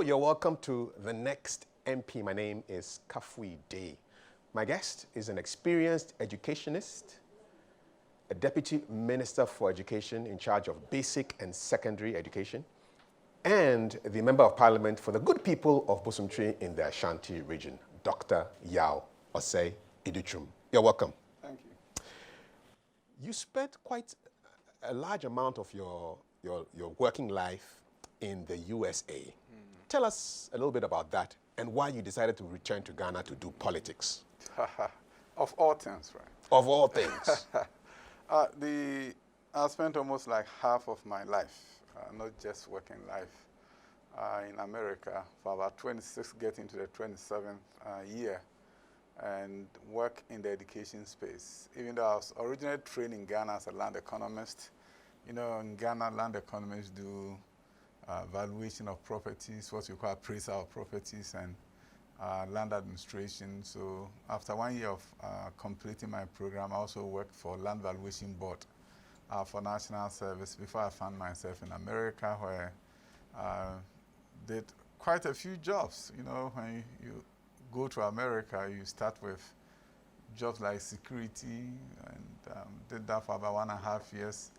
you're welcome to the next MP. My name is Kafui Dey. My guest is an experienced educationist, a Deputy Minister for Education in charge of basic and secondary education, and the Member of Parliament for the good people of Bosumtwi in the Ashanti region, Dr. Yao OSEI Idutrum. You're welcome. Thank you. You spent quite a large amount of your working life in the USA. Tell us a little bit about that and why you decided to return to Ghana to do politics. Of all things, right? Of all things. I spent almost like half of my life, not just working life, in America for about 26, getting to the 27th year, and work in the education space. Even though I was originally trained in Ghana as a land economist, you know, in Ghana, land economists do valuation of properties, what we call appraisal of properties, and land administration. So after 1 year of completing my program, I also worked for Land Valuation Board for National Service before I found myself in America, where I did quite a few jobs. You know, when you go to America, you start with jobs like security, and did that for about 1.5 years,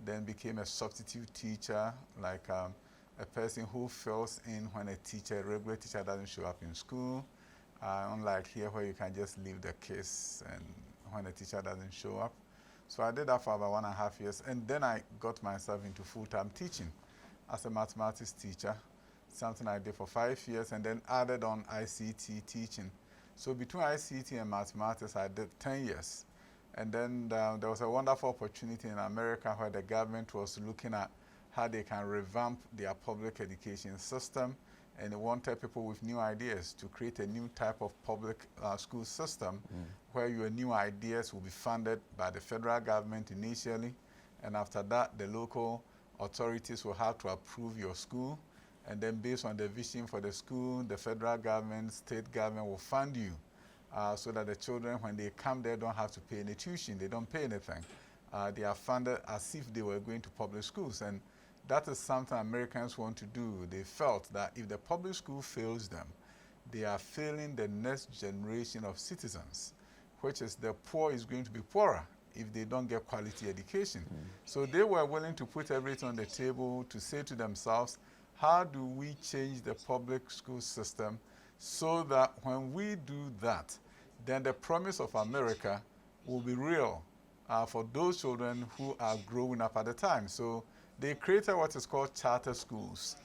then became a substitute teacher, like a person who fills in when a regular teacher doesn't show up in school, unlike here where you can just leave the case and when a teacher doesn't show up. So I did that for about 1.5 years, and then I got myself into full-time teaching as a mathematics teacher, something I did for 5 years, and then added on ICT teaching. So between ICT and mathematics, I did 10 years. And then there was a wonderful opportunity in America where the government was looking at how they can revamp their public education system, and they wanted people with new ideas to create a new type of public school system where your new ideas will be funded by the federal government initially, and after that the local authorities will have to approve your school, and then based on the vision for the school, the federal government, state government will fund you so that the children, when they come there, don't have to pay any tuition. They don't pay anything. They are funded as if they were going to public schools, and that is something Americans want to do. They felt that if the public school fails them, they are failing the next generation of citizens, which is the poor is going to be poorer if they don't get quality education. So they were willing to put everything on the table to say to themselves, how do we change the public school system so that when we do that, then the promise of America will be real for those children who are growing up at the time. So they created what is called charter schools.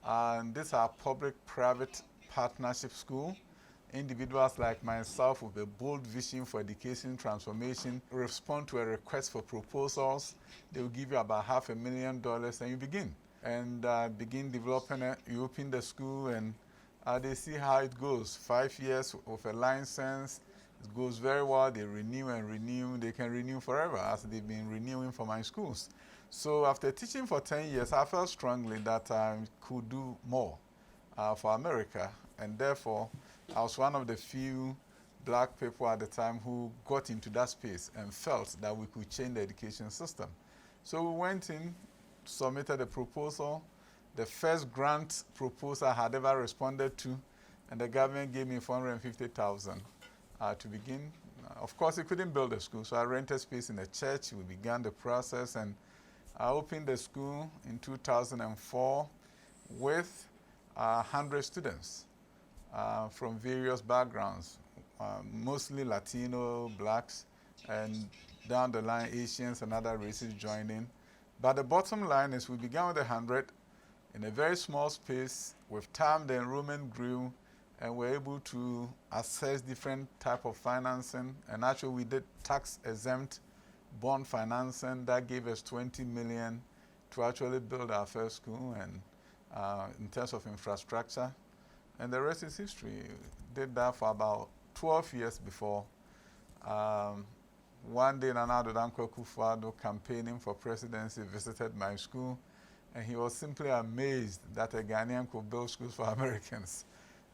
And these are public-private partnership schools. Individuals like myself with a bold vision for education transformation respond to a request for proposals. They will give you about $500,000 and you begin. And begin developing it. You open the school and they see how it goes. 5 years with a license. It goes very well. They renew and renew. They can renew forever, as they've been renewing for my schools. So after teaching for 10 years, I felt strongly that I could do more for America. And therefore, I was one of the few black people at the time who got into that space and felt that we could change the education system. So we went in, submitted a proposal, the first grant proposal I had ever responded to, and the government gave me $450,000 to begin. Of course, it couldn't build a school, so I rented space in a church. We began the process, and I opened the school in 2004 with 100 students from various backgrounds, mostly Latino, blacks, and down the line Asians and other races joining. But the bottom line is we began with 100 in a very small space. With time, the enrollment grew, and we're able to access different type of financing. And actually, we did tax-exempt bond financing that gave us $20 million to actually build our first school, and in terms of infrastructure. And the rest is history. Did that for about 12 years before. One day, Nana Addo Dankwa Akufo-Addo, campaigning for presidency, visited my school, and he was simply amazed that a Ghanaian could build schools for Americans.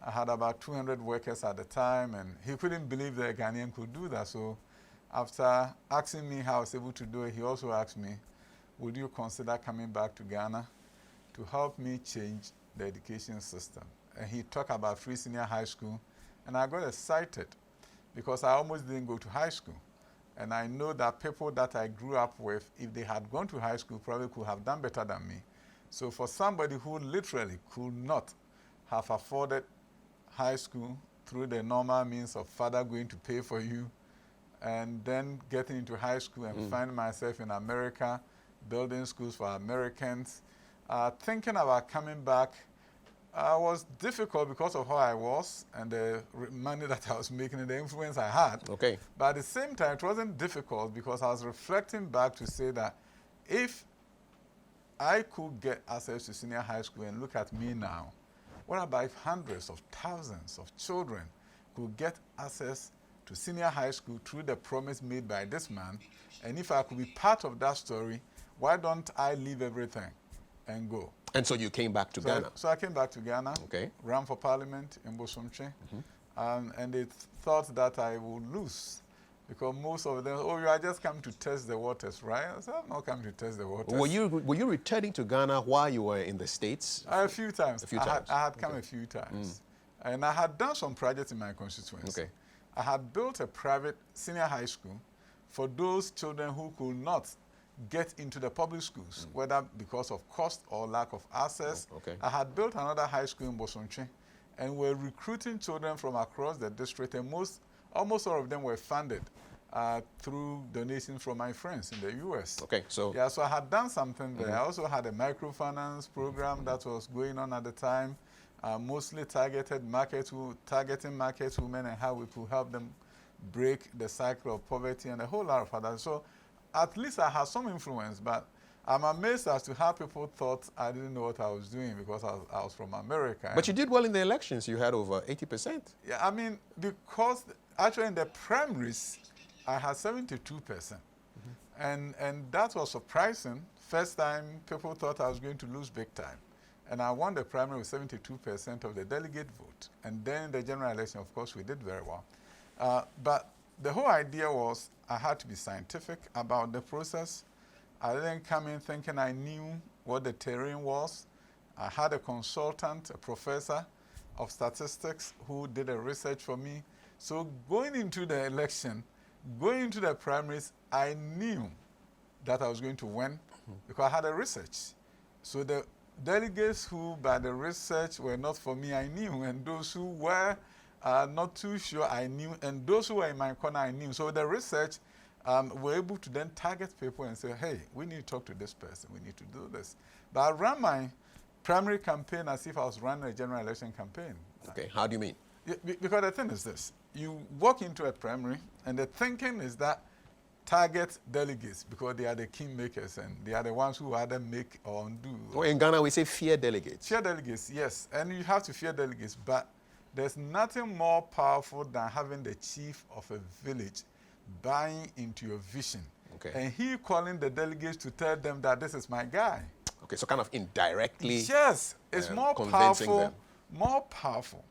I had about 200 workers at the time, and he couldn't believe that a Ghanaian could do that. So after asking me how I was able to do it, he also asked me, would you consider coming back to Ghana to help me change the education system? and he talked about free senior high school, and I got excited because I almost didn't go to high school. And I know that people that I grew up with, if they had gone to high school, probably could have done better than me. So for somebody who literally could not have afforded high school through the normal means of father going to pay for you, and then getting into high school and finding myself in America, building schools for Americans, thinking about coming back was difficult because of how I was and the money that I was making and the influence I had. Okay. But at the same time, it wasn't difficult because I was reflecting back to say that if I could get access to senior high school and look at me now, what about if hundreds of thousands of children could get access to senior high school through the promise made by this man? And if I could be part of that story, why don't I leave everything and go? And so you came back to Ghana. So I came back to Ghana, Okay. ran for parliament in Bosomtwe, and they thought that I would lose because most of them, oh, you are just coming to test the waters, right? I said, I'm not coming to test the waters. Were you returning to Ghana while you were in the States? A few times. A few times. I had come a few times. And I had done some projects in my constituency. Okay. I had built a private senior high school for those children who could not get into the public schools, whether because of cost or lack of access. Oh, okay. I had built another high school in Bosomtwe, and we're recruiting children from across the district, and almost all of them were funded through donations from my friends in the U.S. Okay, so... Yeah, so I had done something there. I also had a microfinance program that was going on at the time, mostly targeting market women and how we could help them break the cycle of poverty and a whole lot of others. So at least I had some influence, but I'm amazed as to how people thought I didn't know what I was doing because I was from America. But you did well in the elections. You had over 80%. Yeah, I mean, because actually in the primaries, I had 72%. And that was surprising. First time, people thought I was going to lose big time. And I won the primary with 72% of the delegate vote. And then in the general election, of course, we did very well. But the whole idea was I had to be scientific about the process. I didn't come in thinking I knew what the terrain was. I had a consultant, a professor of statistics who did a research for me. So going into the election, going into the primaries, I knew that I was going to win because I had a research. So the delegates who by the research were not for me, I knew, and those who were not too sure, I knew, and those who were in my corner, I knew. So the research, we're able to then target people and say, hey, we need to talk to this person, we need to do this. But I ran my primary campaign as if I was running a general election campaign. Okay, how do you mean? Yeah, because the thing is this, you walk into a primary, and the thinking is that target delegates because they are the kingmakers and they are the ones who either make or undo. Well, in Ghana, we say fear delegates. Fear delegates, yes, and you have to fear delegates, but there's nothing more powerful than having the chief of a village buying into your vision. Okay. And he calling the delegates to tell them that this is my guy. Okay, so kind of indirectly. Yes, it's more convincing powerful. them. More powerful.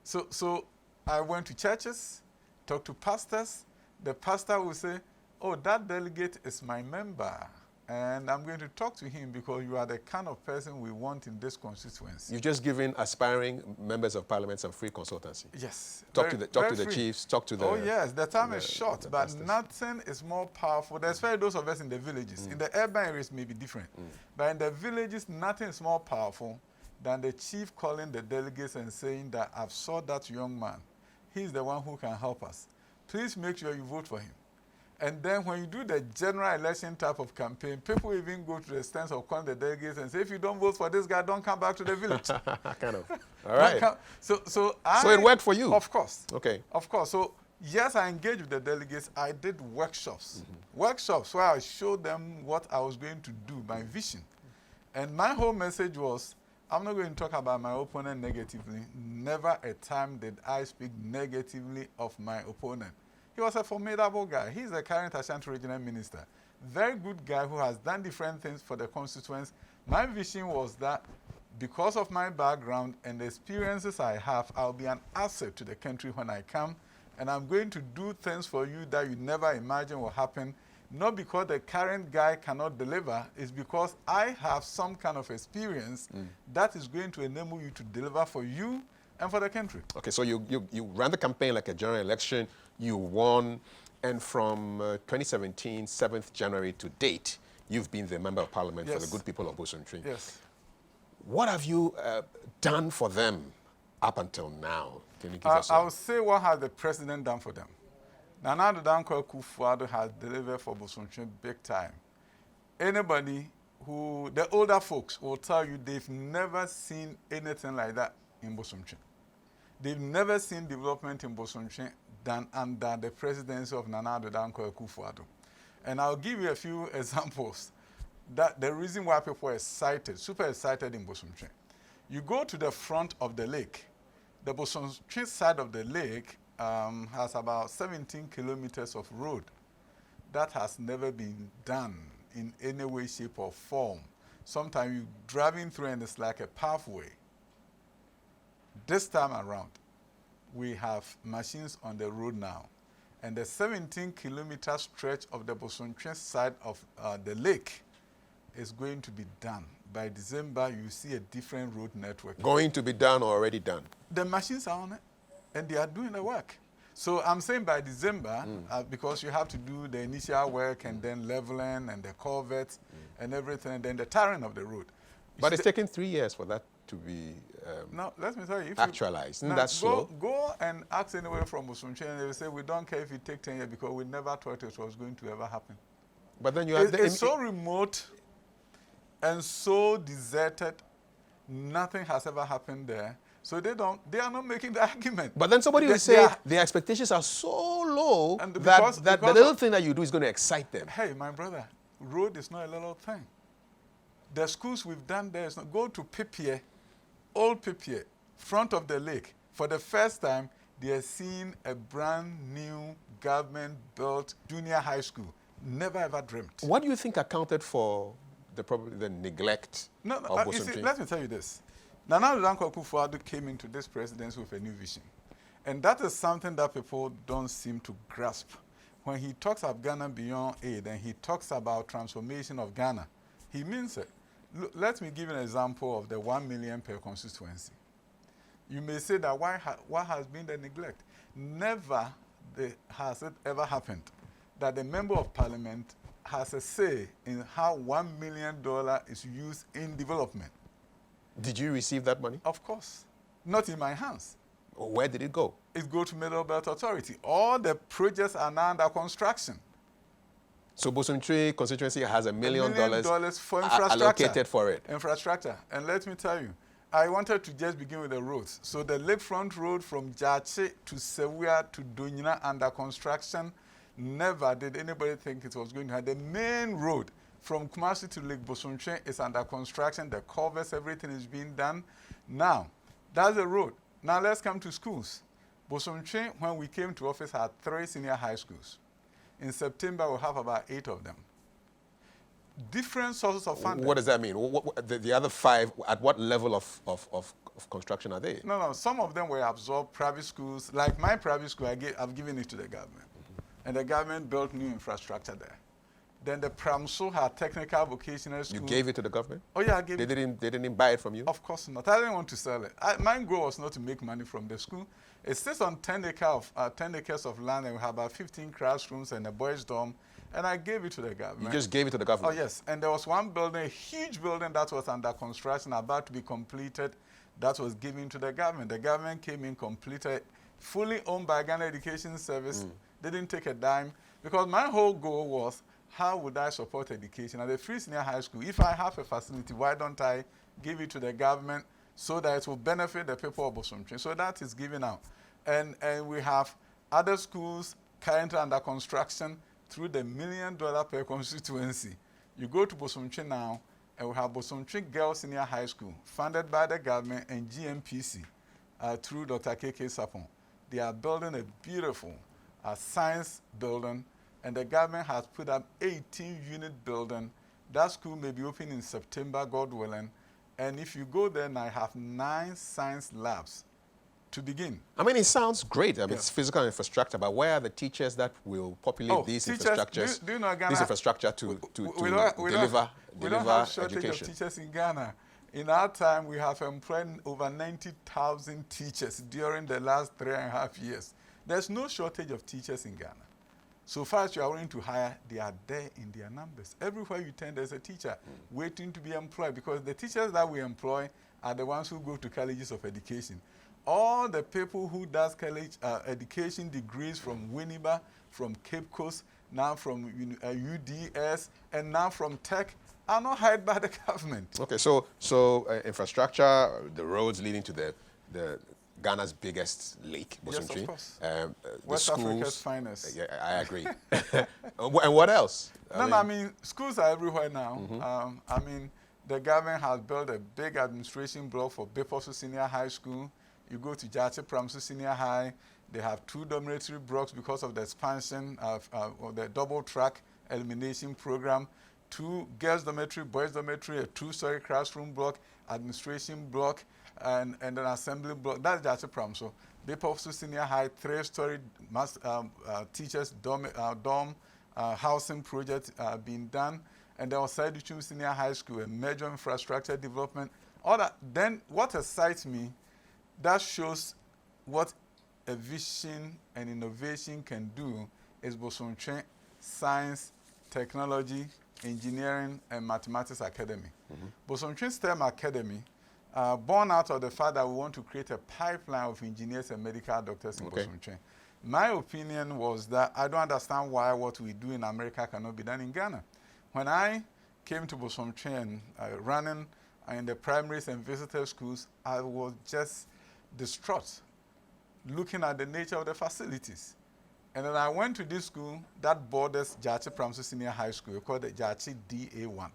So I went to churches, talked to pastors. The pastor will say, oh, that delegate is my member, and I'm going to talk to him because you are the kind of person we want in this constituency. You've just given aspiring members of parliament some free consultancy. Yes. Talk to the chiefs, talk to the... Oh, yes, the time is short, but pastors. nothing is more powerful. There's very those of us in the villages. In the urban areas may be different, but in the villages, nothing is more powerful than the chief calling the delegates and saying that I've saw that young man. He's the one who can help us. Please make sure you vote for him. And then when you do the general election type of campaign, people even go to the extent of calling the delegates and say, if you don't vote for this guy, don't come back to the village. Kind of. All right. So it worked for you? Of course. Okay. Of course. So yes, I engaged with the delegates. I did workshops. Workshops where I showed them what I was going to do, my vision. And my whole message was, I'm not going to talk about my opponent negatively. Never a time did I speak negatively of my opponent. He was a formidable guy. He's the current Ashanti Regional Minister. Very good guy who has done different things for the constituents. My vision was that because of my background and the experiences I have, I'll be an asset to the country when I come, and I'm going to do things for you that you never imagined will happen. Not because the current guy cannot deliver, it's because I have some kind of experience that is going to enable you to deliver for you and for the country. Okay, so you ran the campaign like a general election, you won, and from 2017, 7th January to date, you've been the Member of Parliament for the good people of Bosontri. Yes. What have you done for them up until now? Can you give us I will say what has the president done for them. Nana Dankwa Akufo-Addo has delivered for Bosontri big time. Anybody who, the older folks will tell you they've never seen anything like that in Bosontri. They've never seen development in Bosontri than under the presidency of Nana Dankwa Akufo-Addo. And I'll give you a few examples. That the reason why people are excited, super excited in Bosontri. You go to the front of the lake. The Bosontri side of the lake has about 17 kilometers of road that has never been done in any way, shape, or form. Sometimes you're driving through and it's like a pathway. This time around, we have machines on the road now. And the 17-kilometer stretch of the Bosontri side of the lake is going to be done. By December, you see a different road network. Going to be done or already done? The machines are on it, and they are doing the work. So I'm saying by December, because you have to do the initial work and then leveling and the culverts and everything, and then the tarring of the road. But it's taken 3 years for that to be now, let me tell you. actualized. Isn't that slow? Go and ask anywhere from Bosontri, and they will say, we don't care if it takes 10 years because we never thought it was going to ever happen. But then you have it's so remote and so deserted, nothing has ever happened there. So they are not making the argument. But then somebody will say their expectations are so low that the little thing that you do is going to excite them. Hey, my brother, road is not a little thing. The schools we've done there is not. Go to Pipier, old Pipier, front of the lake. For the first time, they are seeing a brand new government-built junior high school. Never ever dreamt. What do you think accounted for the neglect of Bosontri? Let me tell you this. Nana Dankwa Akufo-Addo came into this presidency with a new vision. And that is something that people don't seem to grasp. When he talks of Ghana beyond aid and he talks about transformation of Ghana, he means it. Look, let me give you an example of the 1 million per constituency. You may say that what has been the neglect? Never has it ever happened that the member of parliament has a say in how $1 million is used in development. Did you receive that money? Of course. Not in my hands. Where did it go? It goes to Middle Belt Authority. All the projects are now under construction. So Bosontri constituency has $1 million for infrastructure. Allocated for it. Infrastructure. And let me tell you, I wanted to just begin with the roads. So the lakefront road from Jache to Sewia to Dunyina under construction. Never did anybody think it was going to have. The main road from Kumasi to Lake Bosontri is under construction. The culverts, everything is being done. Now, that's the road. Now let's come to schools. Bosontri, when we came to office, had 3 senior high schools. In September, we'll have about 8 of them. Different sources of funding. What does that mean? The other 5, at what level of construction are they? No. Some of them were absorbed private schools. Like my private school, I've given it to the government. And the government built new infrastructure there. Then the Pramso had technical vocational school. You gave it to the government? Oh, yeah, I gave it. They didn't buy it from you? Of course not. I didn't want to sell it. My goal was not to make money from the school. It sits on 10 acres of land, and we have about 15 classrooms and a boys' dorm, and I gave it to the government. You just gave it to the government? Oh, yes. And there was one building, a huge building that was under construction, about to be completed, that was given to the government. The government came in, completed, fully owned by Ghana Education Service. They didn't take a dime, because my whole goal was, how would I support education? At the free senior high school, if I have a facility, why don't I give it to the government so that it will benefit the people of Bosontri? So that is given out. And we have other schools currently under construction through the $1 million per constituency. You go to Bosontri now, and we have Bosontri Girls Senior High School, funded by the government and GMPC through Dr. K.K. Sapon. They are building a beautiful science building, and the government has put up 18-unit building. That school may be open in September, God willing. And if you go there now, I have 9 science labs to begin. I mean, it sounds great. I mean, it's physical infrastructure, but where are the teachers that will populate these infrastructures? Do you know Ghana? This infrastructure to deliver we don't have shortage education. of teachers in Ghana. In our time, we have employed over 90,000 teachers during the last 3.5 years. There's no shortage of teachers in Ghana. So far as you are willing to hire, they are there in their numbers. Everywhere you turn, there's a teacher waiting to be employed, because the teachers that we employ are the ones who go to colleges of education. All the people who does college education degrees from Winneba, from Cape Coast, now from UDS, and now from Tech, are not hired by the government. Okay, so infrastructure, the roads leading to the Ghana's biggest lake, Bosom Tree. Yes, of course. West Africa's finest. Yeah, I agree. And what else? I mean, schools are everywhere now. I mean, the government has built a big administration block for Beposu Senior High School. You go to Jachi Pramsu Senior High, they have 2 dormitory blocks because of the expansion of the double track elimination program. 2 girls dormitory, boys dormitory, a 2-story classroom block, administration block, and an assembly block. That's Jachi Pramsu. Beposu Senior High, 3-story teachers dorm housing project being done. And then OSEI Senior High School, a major infrastructure development. All that. Then what excites me, that shows what a vision and innovation can do, is Bosom Tree Science, Technology, Engineering, and Mathematics Academy. Bosom Tree STEM Academy, born out of the fact that we want to create a pipeline of engineers and medical doctors in Bosom Tree. My opinion was that I don't understand why what we do in America cannot be done in Ghana. When I came to Bosom Tree and running in the primaries and visitor schools, I was just distraught looking at the nature of the facilities. And then I went to this school that borders Jachi Pramsu Senior High School, called the Jachi DA1.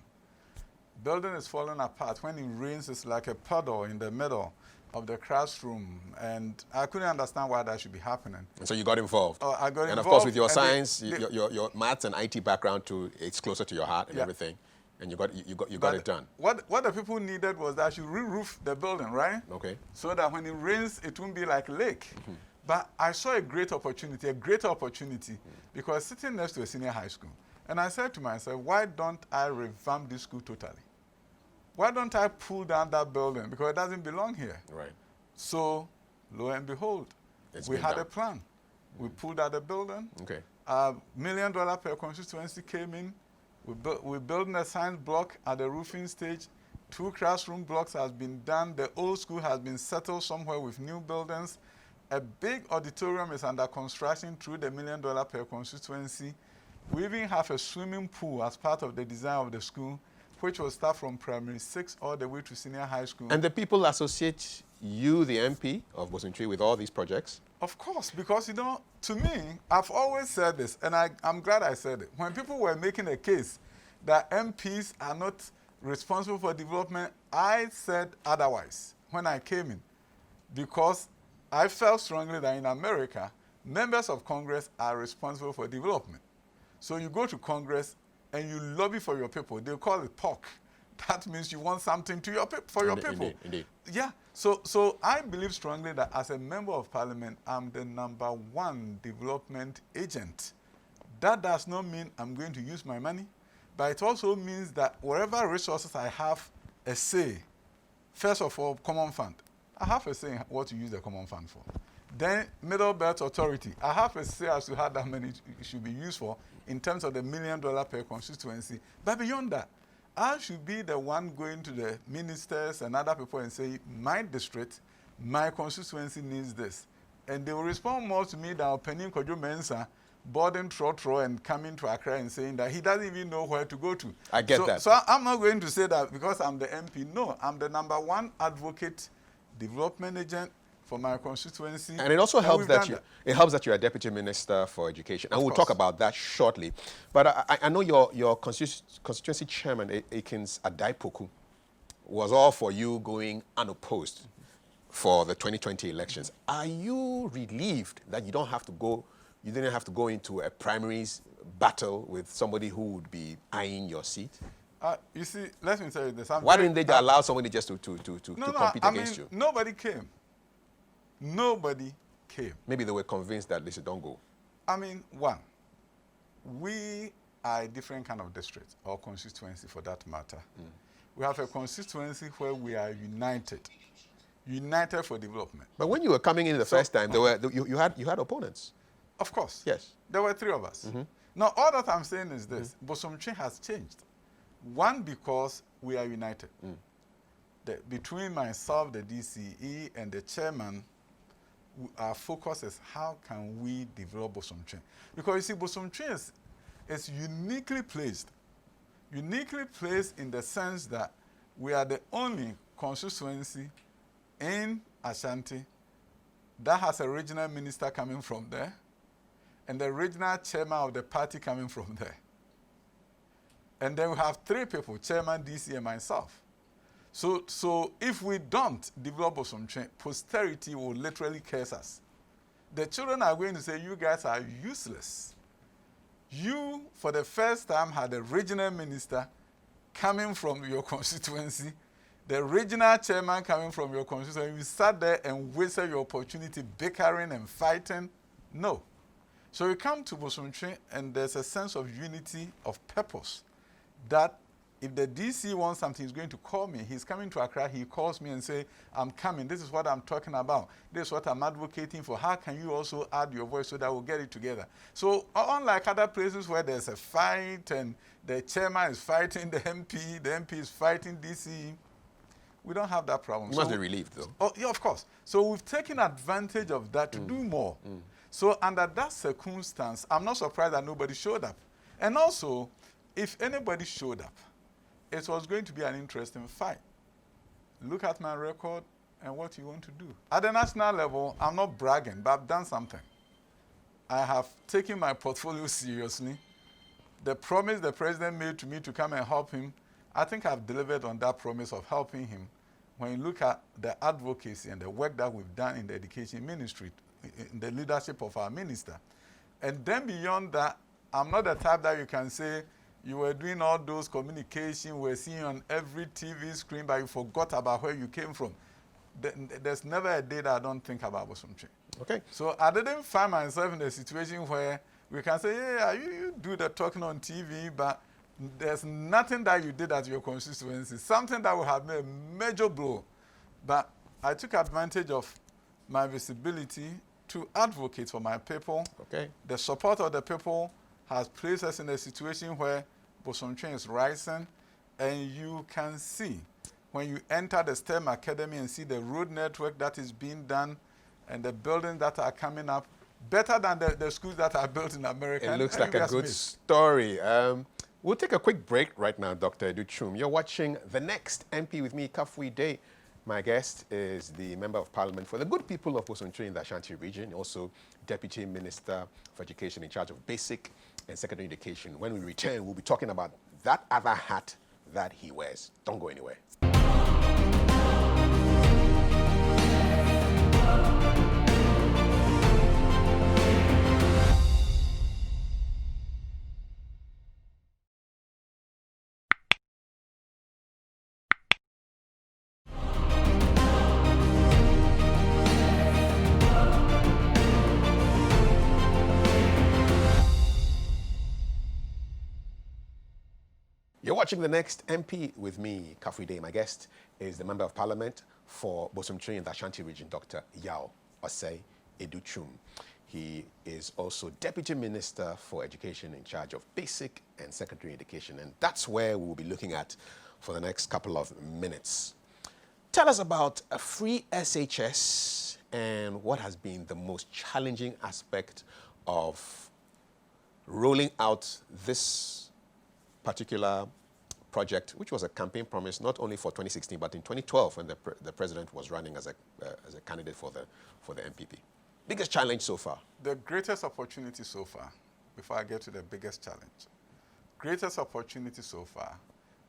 Building is falling apart. When it rains, it's like a puddle in the middle of the classroom, and I couldn't understand why that should be happening. And so you got involved. I got involved. And of course, with your science, your maths and IT background, too, it's closer to your heart and everything. And you got it done. What the people needed was that you re-roof the building, right? Okay. So that when it rains, it won't be like a lake. But I saw a great opportunity, because sitting next to a senior high school, and I said to myself, why don't I revamp this school totally? Why don't I pull down that building? Because it doesn't belong here. Right. So, lo and behold, we had a plan. We pulled out the building. Okay. $1 million per constituency came in. We're building a science block at the roofing stage. 2 classroom blocks has been done. The old school has been settled somewhere with new buildings. A big auditorium is under construction through the $1 million per constituency. We even have a swimming pool as part of the design of the school, which will start from primary 6 all the way to senior high school. And the people associate you, the MP of Bosom Tree, with all these projects? Of course, because, you know, to me, I've always said this, and I'm glad I said it. When people were making a case that MPs are not responsible for development, I said otherwise when I came in, because I felt strongly that in America, members of Congress are responsible for development. So you go to Congress and you lobby for your people. They call it POC. That means you want something to your for your people. Indeed. Yeah. So I believe strongly that as a member of parliament, I'm the #1 development agent. That does not mean I'm going to use my money, but it also means that wherever resources I have a say, first of all, common fund. I have a say in what to use the common fund for. Then Middle Belt Authority. I have a say as to how that money should be used for in terms of the $1 million per constituency. But beyond that, I should be the one going to the ministers and other people and say, my district, my constituency needs this. And they will respond more to me than Opening Kojo Mensah boarding Trotro and coming to Accra and saying that he doesn't even know where to go to. I get that. So I'm not going to say that because I'm the MP. No, I'm the #1 advocate, development agent for my constituency. And it also helps that you're a deputy minister for education. And we'll talk about that shortly. But I know your constituency chairman, Akins Adaipoku, was all for you going unopposed for the 2020 elections. Are you relieved that you didn't have to go into a primaries battle with somebody who would be eyeing your seat? You see, let me tell you this. Why didn't they allow somebody just to compete against you? Nobody came. Nobody came. Maybe they were convinced that they should don't go. I mean, one, we are a different kind of district, or constituency for that matter. We have a constituency where we are united for development. But when you were coming in the first time, you had opponents. Of course. Yes. There were three of us. Now, all that I'm saying is this. Bosomtwe has changed. One, because we are united. Between myself, the DCE, and the chairman, our focus is how can we develop Bosomtwe. Because you see, Bosomtwe is uniquely placed. Uniquely placed in the sense that we are the only constituency in Ashanti that has a regional minister coming from there and the regional chairman of the party coming from there. And then we have three people, chairman, DC, and myself. So if we don't develop Bosomtwe, posterity will literally curse us. The children are going to say, you guys are useless. You, for the first time, had a regional minister coming from your constituency, the regional chairman coming from your constituency. You sat there and wasted your opportunity bickering and fighting. No. So you come to Bosomtwe, and there's a sense of unity, of purpose, that if the DC wants something, he's going to call me. He's coming to Accra, he calls me and say, I'm coming. This is what I'm talking about. This is what I'm advocating for. How can you also add your voice so that we'll get it together? So unlike other places where there's a fight and the chairman is fighting the MP is fighting DC, we don't have that problem. You must be relieved, though. Oh, yeah, of course. So we've taken advantage of that to do more. So under that circumstance, I'm not surprised that nobody showed up. And also, if anybody showed up, it was going to be an interesting fight. Look at my record and what you want to do. At the national level, I'm not bragging, but I've done something. I have taken my portfolio seriously. The promise the president made to me to come and help him, I think I've delivered on that promise of helping him. When you look at the advocacy and the work that we've done in the education ministry, in the leadership of our minister. And then beyond that, I'm not the type that you can say, you were doing all those communication, we're seeing on every TV screen, but you forgot about where you came from. There's never a day that I don't think about Bosomtwe. Okay. So I didn't find myself in a situation where we can say, yeah, you do the talking on TV, but there's nothing that you did at your constituency, something that would have made a major blow. But I took advantage of my visibility to advocate for my people. Okay. The support of the people has placed us in a situation where Bosomtwe is rising, and you can see when you enter the STEM Academy and see the road network that is being done and the buildings that are coming up, better than the schools that are built in America. It looks like a good story. We'll take a quick break right now, Dr. Educhum. You're watching The Next MP with me, Kafui Dey. My guest is the Member of Parliament for the good people of Bosomtwe in the Ashanti region, also Deputy Minister for Education in charge of basic and secondary education. When we return, we'll be talking about that other hat that he wears. Don't go anywhere. You're watching The Next MP with me, Kafui Dey. My guest is the Member of Parliament for Bosomtwe in the Ashanti region, Dr. OSEI Educhum. He is also Deputy Minister for Education in charge of basic and secondary education, and that's where we will be looking at for the next couple of minutes. Tell us about a free SHS and what has been the most challenging aspect of rolling out this particular project, which was a campaign promise not only for 2016 but in 2012 when the president was running as a candidate for the MPP. Biggest challenge so far? The greatest opportunity so far, before I get to the biggest challenge, greatest opportunity so far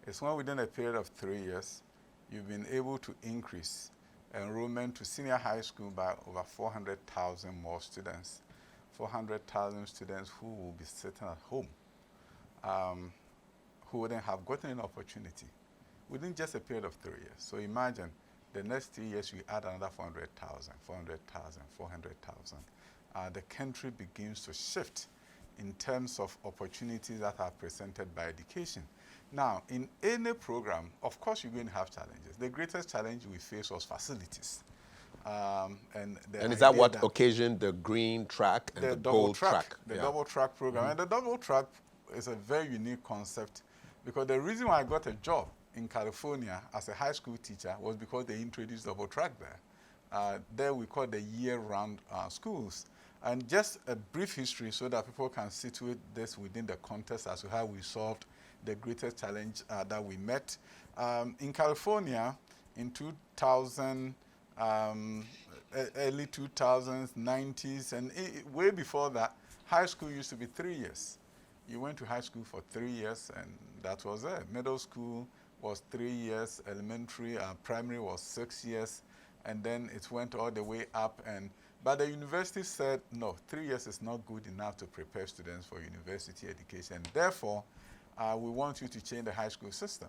is when within a period of 3 years, you've been able to increase enrollment to senior high school by over 400,000 more students. 400,000 students who will be sitting at home, who wouldn't have gotten an opportunity within just a period of 3 years. So imagine The next 3 years, you add another 400,000, 400,000, 400,000. The country begins to shift in terms of opportunities that are presented by education. Now, in any program, of course, you're going to have challenges. The greatest challenge we faced was facilities. And is that what occasioned the green track and the gold track? The double track program. And the double track is a very unique concept, because the reason why I got a job in California as a high school teacher was because they introduced double track there. There we call the year-round schools. And just a brief history so that people can situate this within the context as to how we solved the greatest challenge that we met. In California, in 2000, early 2000s, 90s, and way before that, high school used to be 3 years. You went to high school for 3 years, and that was it. Middle school was 3 years, elementary, primary was 6 years, and then it went all the way up. But the university said, no, 3 years is not good enough to prepare students for university education. Therefore, we want you to change the high school system.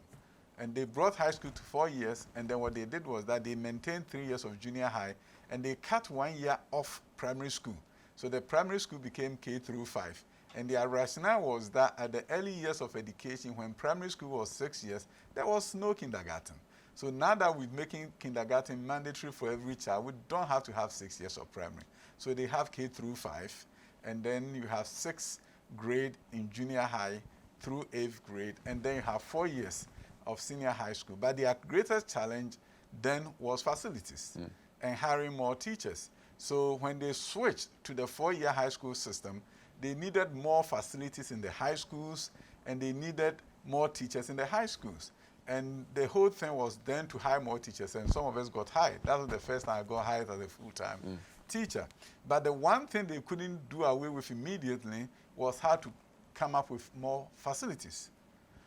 And they brought high school to 4 years, and then what they did was that they maintained 3 years of junior high, and they cut 1 year off primary school. So the primary school became K through 5. And their rationale was that at the early years of education, when primary school was 6 years, there was no kindergarten. So now that we're making kindergarten mandatory for every child, we don't have to have 6 years of primary. So they have K through 5, and then you have 6th grade in junior high through 8th grade, and then you have 4 years of senior high school. But their greatest challenge then was facilities and hiring more teachers. So when they switched to the 4-year high school system, they needed more facilities in the high schools, and they needed more teachers in the high schools. And the whole thing was then to hire more teachers, and some of us got hired. That was the first time I got hired as a full-time teacher. But the one thing they couldn't do away with immediately was how to come up with more facilities.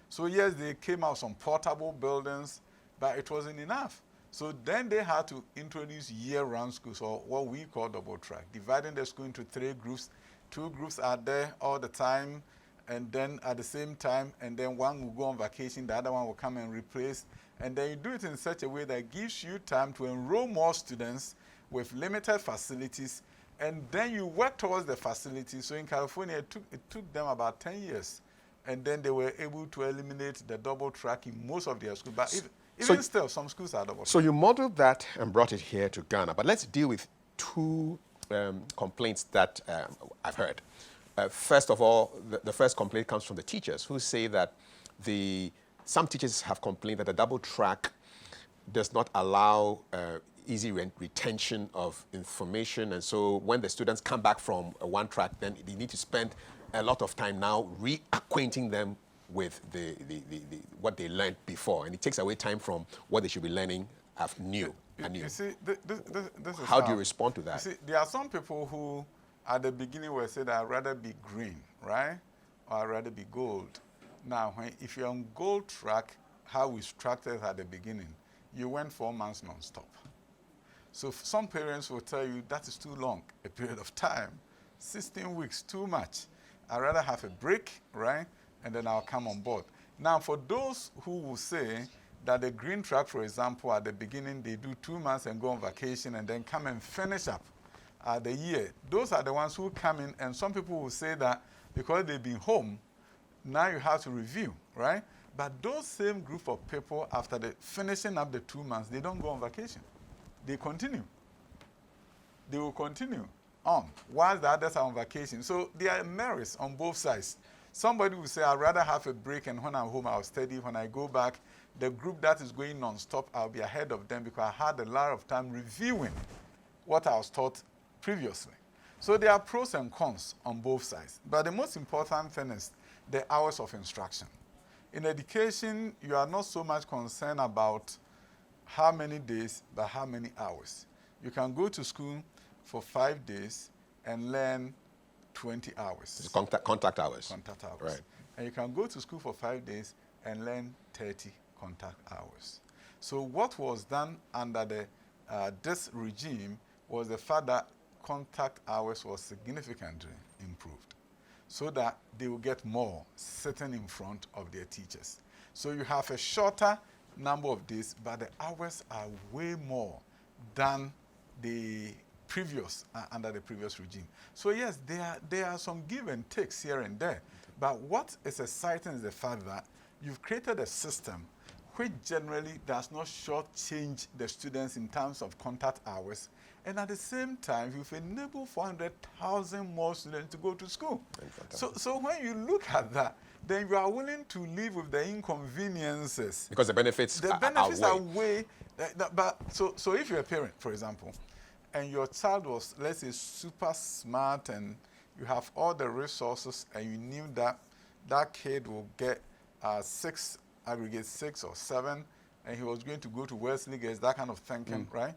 So yes, they came out with some portable buildings, but it wasn't enough. So then they had to introduce year-round schools, or what we call double track, dividing the school into 3 groups. 2 groups are there all the time, and then at the same time, and then one will go on vacation, the other one will come and replace. And then you do it in such a way that gives you time to enroll more students with limited facilities, and then you work towards the facilities. So in California, it took them about 10 years. And then they were able to eliminate the double track in most of their schools. But even still, some schools are double track. So you modeled that and brought it here to Ghana. But let's deal with 2 complaints that I've heard. First of all, the first complaint comes from the teachers, who say that some teachers have complained that the double track does not allow easy retention of information. And so when the students come back from one track, then they need to spend a lot of time now reacquainting them with what they learned before. And it takes away time from what they should be learning anew. You see, this is how do you respond to that? You see, there are some people who, at the beginning, will say that I'd rather be green, right? Or I'd rather be gold. Now, if you're on gold track, how we structured at the beginning, you went 4 months non-stop. So some parents will tell you that is too long a period of time. 16 weeks, too much. I'd rather have a break, right? And then I'll come on board. Now, for those who will say that the green track, for example, at the beginning, they do 2 months and go on vacation and then come and finish up the year. Those are the ones who come in, and some people will say that because they've been home, now you have to review, right? But those same group of people, after finishing up the 2 months, they don't go on vacation. They continue. They will continue on while the others are on vacation. So there are merits on both sides. Somebody will say, I'd rather have a break, and when I'm home, I'll study. When I go back, the group that is going non-stop, I'll be ahead of them because I had a lot of time reviewing what I was taught previously. So there are pros and cons on both sides. But the most important thing is the hours of instruction. In education, you are not so much concerned about how many days, but how many hours. You can go to school for 5 days and learn 20 hours. It's contact hours. Contact hours. Right. And you can go to school for 5 days and learn 30 contact hours. So what was done under this regime was the fact that contact hours was significantly improved so that they will get more sitting in front of their teachers. So you have a shorter number of days, but the hours are way more than the previous, under the previous regime. So yes, there are some give and takes here and there. But what is exciting is the fact that you've created a system which generally does not shortchange the students in terms of contact hours. And at the same time, you've enabled 400,000 more students to go to school. So when you look at that, then you are willing to live with the inconveniences. Because the benefits are way. So if you're a parent, for example, and your child was, let's say, super smart, and you have all the resources, and you knew that that kid will get aggregate 6 or 7, and he was going to go to Wesley Girls, that kind of thinking, right?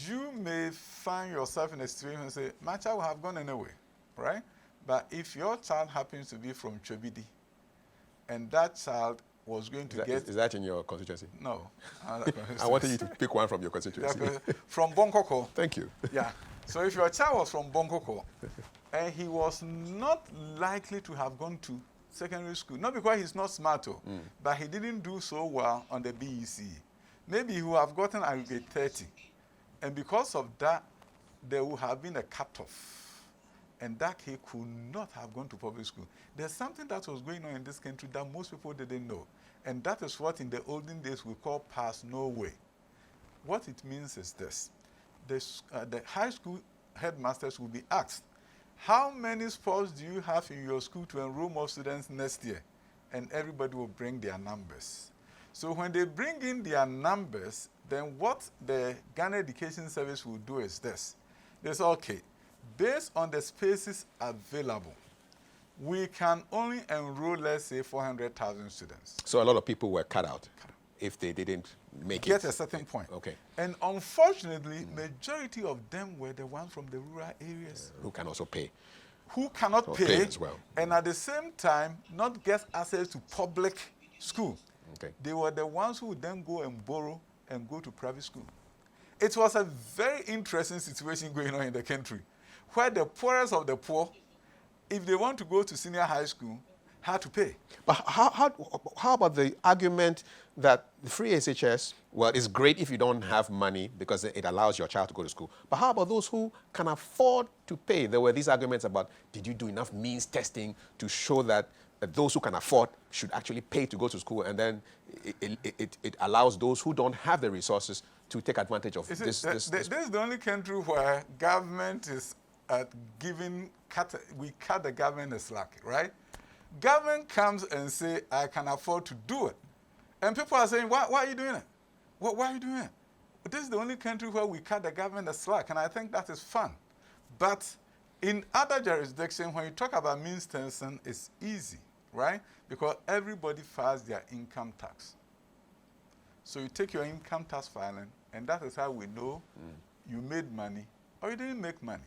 You may find yourself in a situation and say, my child will have gone anyway, right? But if your child happens to be from Chobidi, and that child was going to get... Is that in your constituency? No. I wanted you to pick one from your constituency. From Bonkoko. Thank you. Yeah. So if your child was from Bonkoko, and he was not likely to have gone to secondary school, not because he's not smart, but he didn't do so well on the BEC. Maybe he would have gotten aggregate 30. And because of that, there would have been a cutoff. And that kid could not have gone to public school. There's something that was going on in this country that most people didn't know. And that is what in the olden days we call pass no way. What it means is this. The high school headmasters will be asked, how many sports do you have in your school to enroll more students next year? And everybody will bring their numbers. So when they bring in their numbers, then what the Ghana Education Service will do is this. They say, okay, based on the spaces available, we can only enroll, let's say, 400,000 students. So a lot of people were cut out if they didn't make it. Get a certain point. Okay. And unfortunately, majority of them were the ones from the rural areas. Who can also pay. Who cannot pay as well. And at the same time, not get access to public school. Okay. They were the ones who would then go and borrow and go to private school. It was a very interesting situation going on in the country, where the poorest of the poor, if they want to go to senior high school, had to pay. But how about the argument that the free SHS, well, it's great if you don't have money because it allows your child to go to school. But how about those who can afford to pay? There were these arguments about, did you do enough means testing to show that those who can afford should actually pay to go to school, and then it allows those who don't have the resources to take advantage of this. This is the only country where government is we cut the government a slack, right? Government comes and say, I can afford to do it. And people are saying, why are you doing it? Why are you doing it? This is the only country where we cut the government a slack, and I think that is fun. But in other jurisdictions, when you talk about means testing, it's easy, right? Because everybody files their income tax. So you take your income tax filing, and that is how we know you made money or you didn't make money.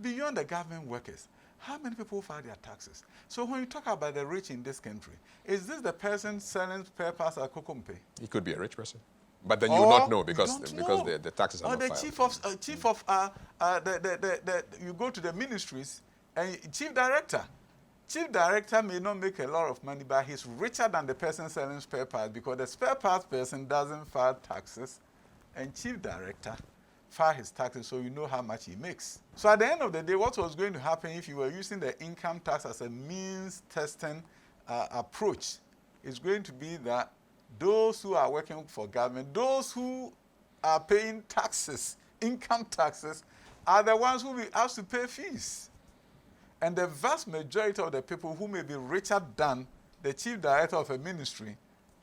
Beyond the government workers, how many people file their taxes? So when you talk about the rich in this country, is this the person selling spare parts at Kokompe? He could be a rich person. But then you will not know because the taxes are or not the filed. you go to the ministries and chief director. Chief director may not make a lot of money, but he's richer than the person selling spare parts because the spare parts person doesn't file taxes, and chief director file his taxes so you know how much he makes. So at the end of the day, what was going to happen if you were using the income tax as a means testing approach is going to be that those who are working for government, those who are paying taxes, income taxes, are the ones who will be asked to pay fees. And the vast majority of the people who may be richer than the chief director of a ministry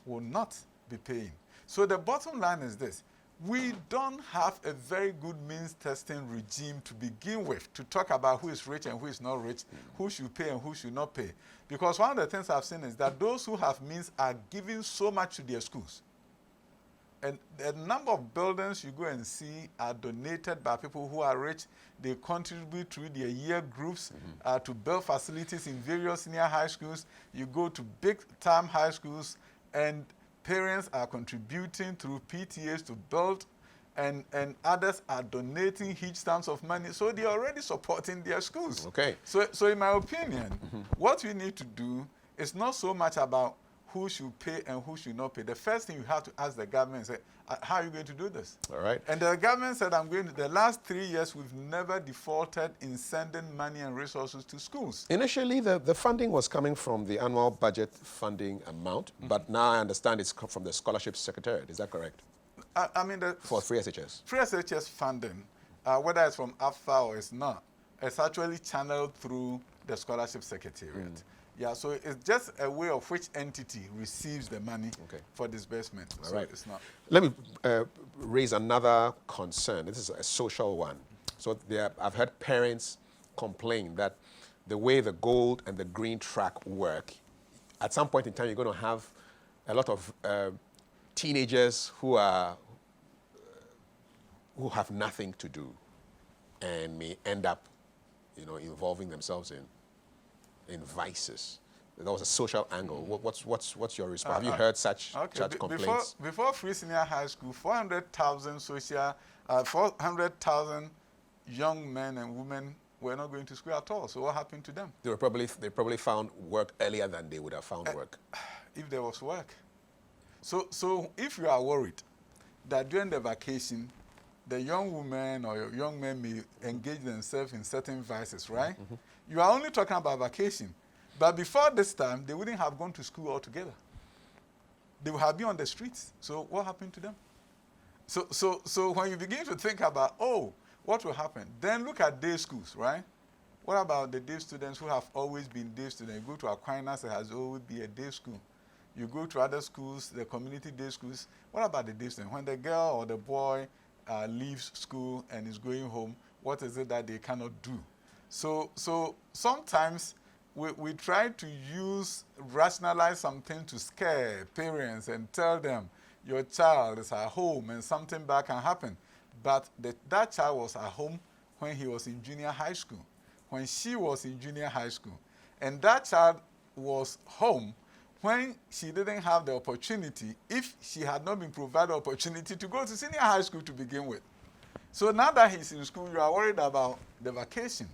will not be paying. So the bottom line is this. We don't have a very good means testing regime to begin with to talk about who is rich and who is not rich, who should pay and who should not pay. Because one of the things I've seen is that those who have means are giving so much to their schools. And the number of buildings you go and see are donated by people who are rich. They contribute through their year groups to build facilities in various senior high schools. You go to big-time high schools, and parents are contributing through PTAs to build, and others are donating huge sums of money. So they're already supporting their schools. Okay. So in my opinion, what we need to do is not so much about who should pay and who should not pay, the first thing you have to ask the government is, say, how are you going to do this? All right. And the government said, the last 3 years, we've never defaulted in sending money and resources to schools. Initially, the funding was coming from the annual budget funding amount, but now I understand it's from the scholarship secretariat. Is that correct? For free SHS. Free SHS funding, whether it's from AFA or it's not, it's actually channeled through the scholarship secretariat. Yeah, so it's just a way of which entity receives the money for disbursement. All right. It's not. Let me raise another concern. This is a social one. So I've heard parents complain that the way the gold and the green track work, at some point in time, you're going to have a lot of teenagers who have nothing to do and may end up, involving themselves in vices. That was a social angle. What's your response? Have you heard such complaints? Before free senior high school, 400,000 young men and women were not going to school at all. So what happened to them? They probably found work earlier than they would have found work. If there was work. So if you are worried that during the vacation, the young women or young men may engage themselves in certain vices, right? You are only talking about vacation. But before this time, they wouldn't have gone to school altogether. They would have been on the streets. So what happened to them? So when you begin to think about, what will happen? Then look at day schools, right? What about the day students who have always been day students? You go to Aquinas, it has always been a day school. You go to other schools, the community day schools. What about the day students? When the girl or the boy leaves school and is going home, what is it that they cannot do? So sometimes we try to rationalize something to scare parents and tell them your child is at home and something bad can happen. But that child was at home when he was in junior high school, when she was in junior high school. And that child was home when she didn't have the opportunity, if she had not been provided opportunity to go to senior high school to begin with. So now that he's in school, you are worried about the vacation.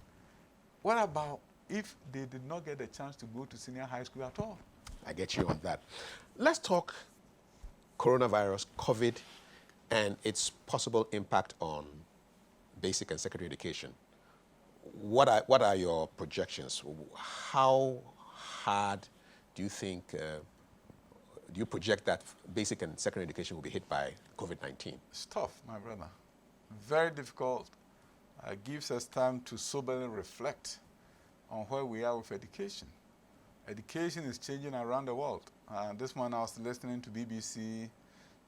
What about if they did not get the chance to go to senior high school at all? I get you on that. Let's talk coronavirus, COVID, and its possible impact on basic and secondary education. What are your projections? How hard do you think, do you project that basic and secondary education will be hit by COVID-19? It's tough, my brother. Very difficult. Gives us time to soberly reflect on where we are with education. Education is changing around the world. This morning I was listening to BBC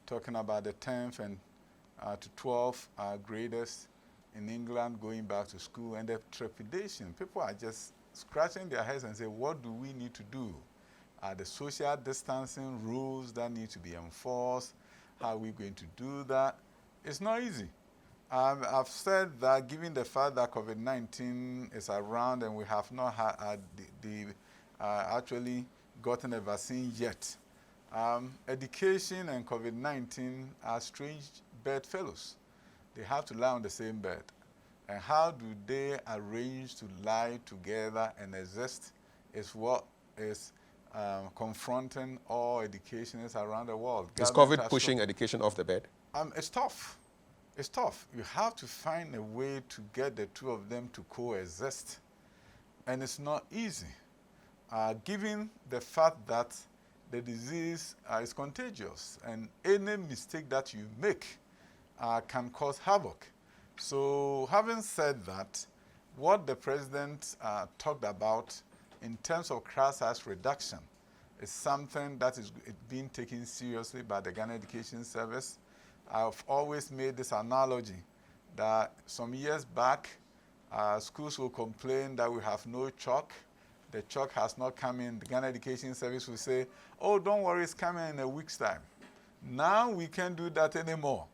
talking about the 10th and to 12th graders in England going back to school, and the trepidation. People are just scratching their heads and say, what do we need to do? The social distancing rules that need to be enforced, how are we going to do that? It's not easy. I've said that given the fact that COVID-19 is around and we have not actually gotten a vaccine yet, education and COVID-19 are strange bedfellows. They have to lie on the same bed. And how do they arrange to lie together and exist is what is confronting all educationists around the world. Is COVID pushing education off the bed? It's tough. It's tough. You have to find a way to get the two of them to coexist. And it's not easy, given the fact that the disease is contagious, and any mistake that you make can cause havoc. So having said that, what the president talked about in terms of class size reduction is something that is being taken seriously by the Ghana Education Service. I've always made this analogy that some years back, schools will complain that we have no chalk. The chalk has not come in. The Ghana Education Service will say, oh, don't worry, it's coming in a week's time. Now we can't do that anymore.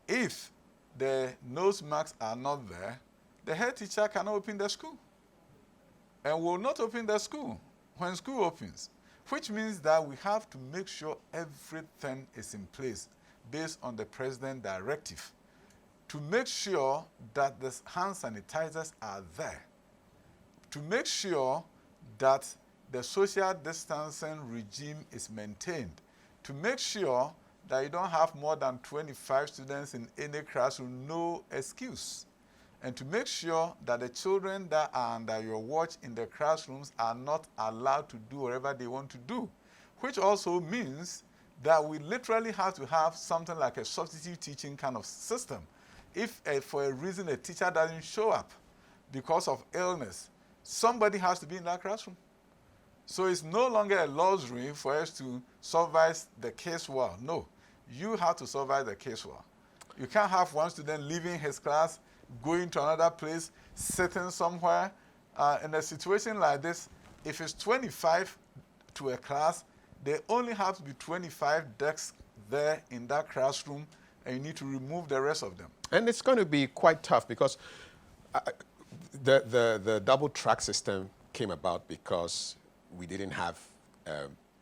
If the nose marks are not there, the head teacher cannot open the school and will not open the school when school opens, which means that we have to make sure everything is in place based on the president's directive to make sure that the hand sanitizers are there, to make sure that the social distancing regime is maintained to make sure that you don't have more than 25 students in any classroom, no excuse. And to make sure that the children that are under your watch in the classrooms are not allowed to do whatever they want to do, which also means that we literally have to have something like a substitute teaching kind of system. If for a reason a teacher doesn't show up because of illness, somebody has to be in that classroom. So it's no longer a luxury for us to supervise the case well. No, you have to supervise the case well. You can't have one student leaving his class, going to another place, sitting somewhere. In a situation like this, if it's 25 to a class, there only have to be 25 desks there in that classroom, and you need to remove the rest of them. And it's going to be quite tough because the double track system came about because we didn't have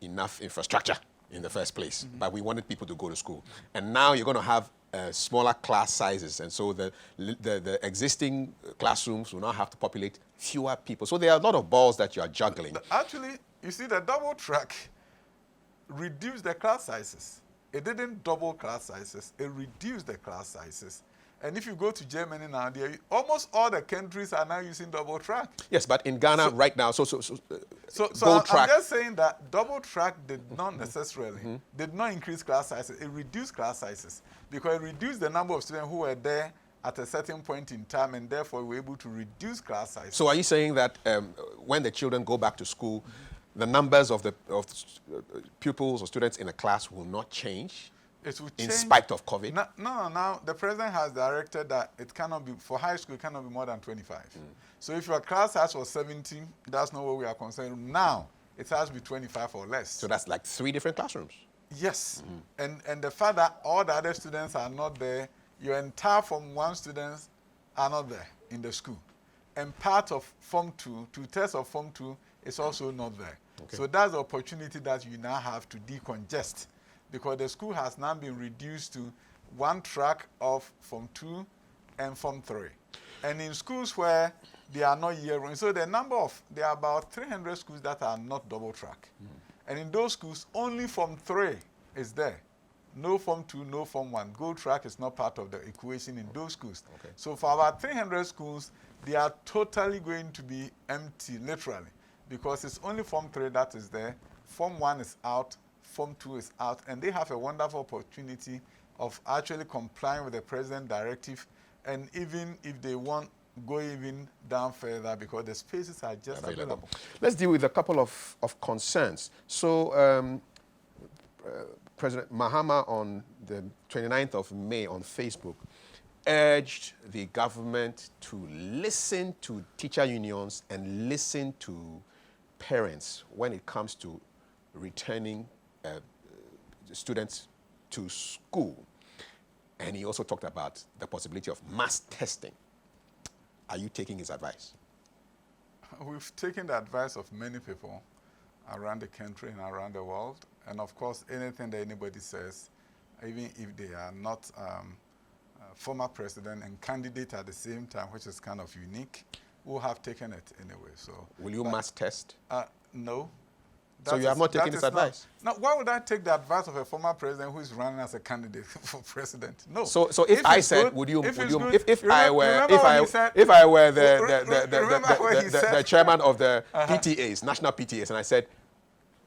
enough infrastructure in the first place, but we wanted people to go to school. And now you're going to have smaller class sizes, and so the existing classrooms will now have to populate fewer people. So there are a lot of balls that you are juggling. Actually, you see, the double track reduced the class sizes. It didn't double class sizes. It reduced the class sizes. And if you go to Germany now, almost all the countries are now using double track. Yes, but in Ghana right now, So I'm just saying that double track did not necessarily, did not increase class sizes. It reduced class sizes because it reduced the number of students who were there at a certain point in time, and therefore we were able to reduce class sizes. So are you saying that when the children go back to school, the numbers of pupils or students in a class will not change? It will in change. spite of COVID? Now the president has directed that it cannot be, for high school, it cannot be more than 25. So if your class size was 17, that's not what we are concerned. Now, it has to be 25 or less. So that's like 3 different classrooms? Yes. And the fact that all the other students are not there, your entire Form 1 students are not there in the school. And part of Form 2, 2/3 of Form 2 is also not there. Okay. So that's the opportunity that you now have to decongest, because the school has now been reduced to 1 track of Form 2 and Form 3. And in schools where they are not year-round, so there are about 300 schools that are not double track. And in those schools, only Form 3 is there. No Form 2, no Form 1. Gold track is not part of the equation in those schools. Okay. So for about 300 schools, they are totally going to be empty, literally, because it's only Form 3 that is there. Form 1 is out. Form 2 is out, and they have a wonderful opportunity of actually complying with the president's directive, and even if they want, go even down further, because the spaces are just available. Let's deal with a couple of concerns. So President Mahama on the 29th of May on Facebook urged the government to listen to teacher unions and listen to parents when it comes to returning students to school. And he also talked about the possibility of mass testing. Are you taking his advice? We've taken the advice of many people around the country and around the world. And of course, anything that anybody says, even if they are not former president and candidate at the same time, which is kind of unique, we'll have taken it anyway. So, will you mass test? No. So you have not taken his advice? Now, why would I take the advice of a former president who is running as a candidate for president? No. So if I said, good, would you, if I were the chairman of the PTAs, national PTAs, and I said,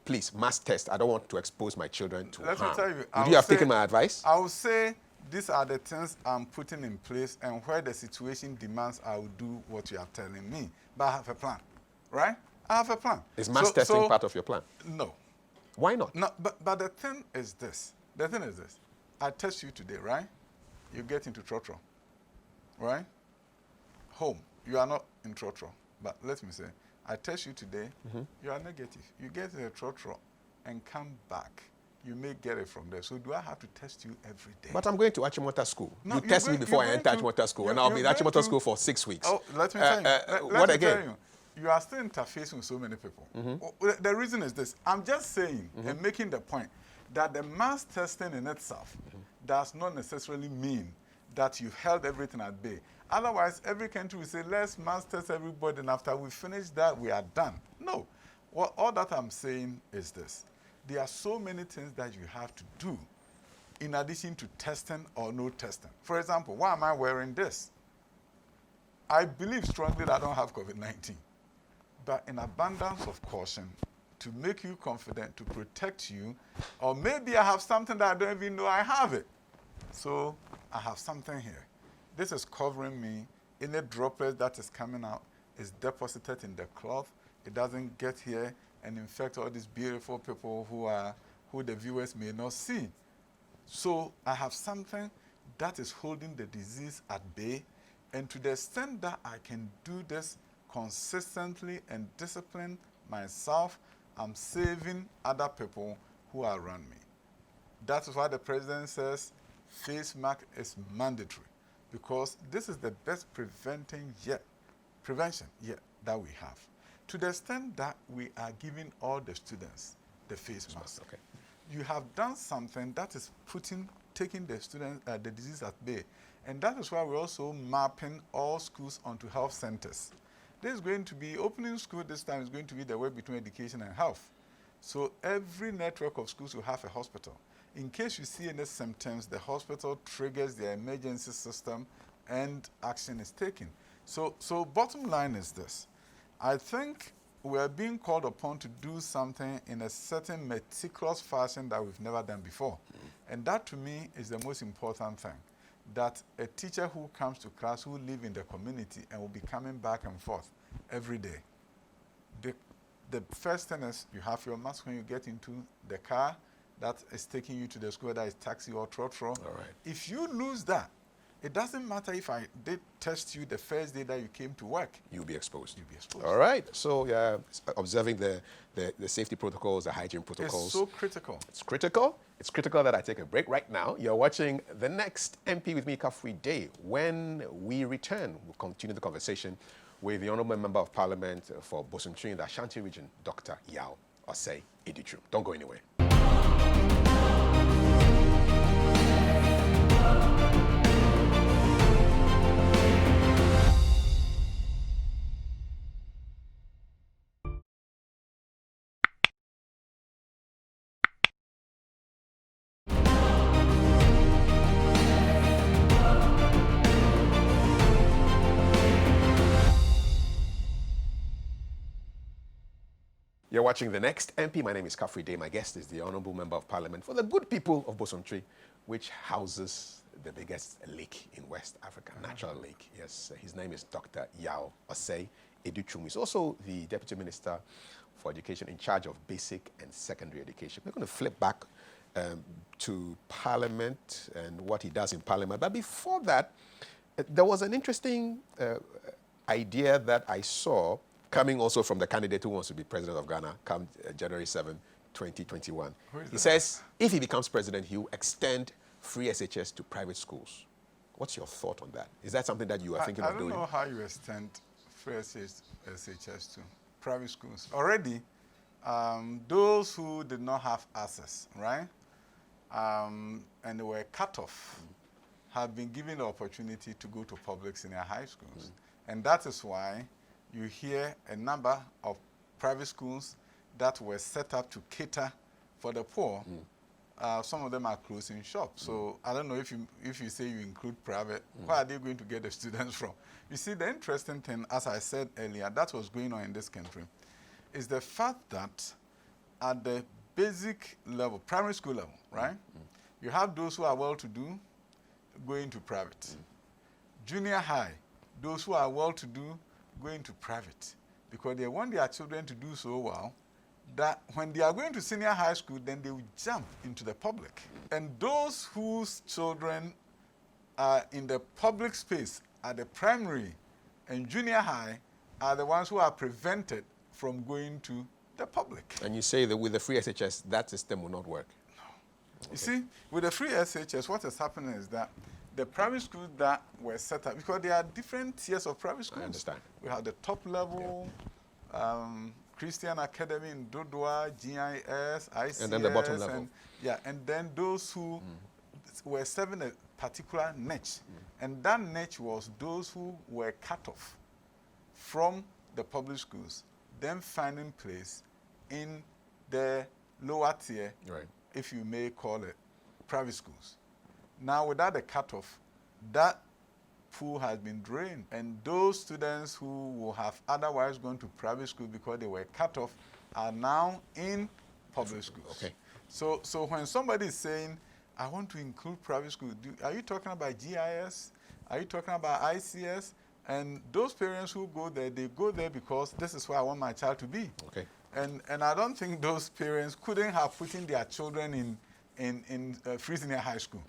please, mass test. I don't want to expose my children to harm. Let me tell you. Would you have taken my advice? I would say these are the things I'm putting in place, and where the situation demands, I will do what you are telling me. But I have a plan, right? I have a plan. Is mass testing part of your plan? No. Why not? No, but the thing is this. The thing is this. I test you today, right? You get into trotro, right? Home, you are not in trotro. But let me say, I test you today, you are negative. You get in a trotro and come back. You may get it from there. So do I have to test you every day? But I'm going to Achimota school. No, you test me before I enter Achimota school, and I'll be in Achimota school for 6 weeks. Oh, let me tell you. What again? You are still interfacing with so many people. The reason is this. I'm just saying and making the point that the mass testing in itself does not necessarily mean that you've held everything at bay. Otherwise, every country will say, let's mass test everybody, and after we finish that, we are done. No. Well, all that I'm saying is this. There are so many things that you have to do in addition to testing or no testing. For example, why am I wearing this? I believe strongly that I don't have COVID-19. But in abundance of caution, to make you confident, to protect you, or maybe I have something that I don't even know I have it. So I have something here. This is covering me. Any droplet that is coming out is deposited in the cloth. It doesn't get here and infect all these beautiful people who the viewers may not see. So I have something that is holding the disease at bay, and to the extent that I can do this consistently and discipline myself, I'm saving other people who are around me. That is why the president says face mask is mandatory, because this is the best prevention yet that we have. To the extent that we are giving all the students the face mask, Okay. you have done something that is taking the student, the disease at bay. And that is why we're also mapping all schools onto health centers. This is going to be, opening school this time is going to be the way between education and health. So every network of schools will have a hospital. In case you see any symptoms, the hospital triggers the emergency system and action is taken. So bottom line is this. I think we are being called upon to do something in a certain meticulous fashion that we've never done before. And that to me is the most important thing. That a teacher who comes to class, who live in the community and will be coming back and forth every day. The first thing is you have your mask when you get into the car that is taking you to the school, whether it's taxi or trotro. All right. If you lose that, it doesn't matter if I did test you the first day that you came to work. You'll be exposed. You'll be exposed. All right. So observing the safety protocols, the hygiene protocols. It's so critical. It's critical. It's critical that I take a break right now. You're watching The Next MP with me, Kafui Dey. When we return, we'll continue the conversation with the Honourable Member of Parliament for Bosumtwi in the Ashanti region, Dr. Yao OSEI Editrum. Don't go anywhere. You're watching The Next MP. My name is Kafui Dey. My guest is the Honourable Member of Parliament for the good people of Bosumtwi, which houses the biggest lake in West Africa, natural lake. Yes, his name is Dr. Yao OSEI Editrum. He's also the Deputy Minister for Education in charge of basic and secondary education. We're going to flip back to Parliament and what he does in Parliament. But before that, there was an interesting idea that I saw coming also from the candidate who wants to be president of Ghana come January 7, 2021. He says if he becomes president, he will extend free SHS to private schools. What's your thought on that? Is that something that you are thinking of doing? I don't know how you extend free SHS to private schools. Already, those who did not have access, right, and they were cut off, have been given the opportunity to go to public senior high schools. And that is why you hear a number of private schools that were set up to cater for the poor. Some of them are closing shops. So I don't know if you say you include private, where are they going to get the students from? You see, the interesting thing, as I said earlier, that was going on in this country, is the fact that at the basic level, primary school level, right, you have those who are well-to-do going to private. Junior high, those who are well-to-do going to private, because they want their children to do so well that when they are going to senior high school, then they will jump into the public. And those whose children are in the public space at the primary and junior high are the ones who are prevented from going to the public. And you say that with the free SHS, that system will not work? No. Okay. You see, with the free SHS, what is happening is that the private schools that were set up, because there are different tiers of private schools. I understand. We have the top level, Christian Academy in Dodua, GIS, ICS. And then the bottom level. And then those who were serving a particular niche. And that niche was those who were cut off from the public schools, then finding place in the lower tier, Right. if you may call it, private schools. Now, without the cutoff, that pool has been drained, and those students who will have otherwise gone to private school because they were cut off are now in public schools. Okay. So when somebody is saying, I want to include private school, are you talking about GIS? Are you talking about ICS? And those parents who go there, they go there because this is where I want my child to be. Okay. And I don't think those parents couldn't have put in their children in free senior high school.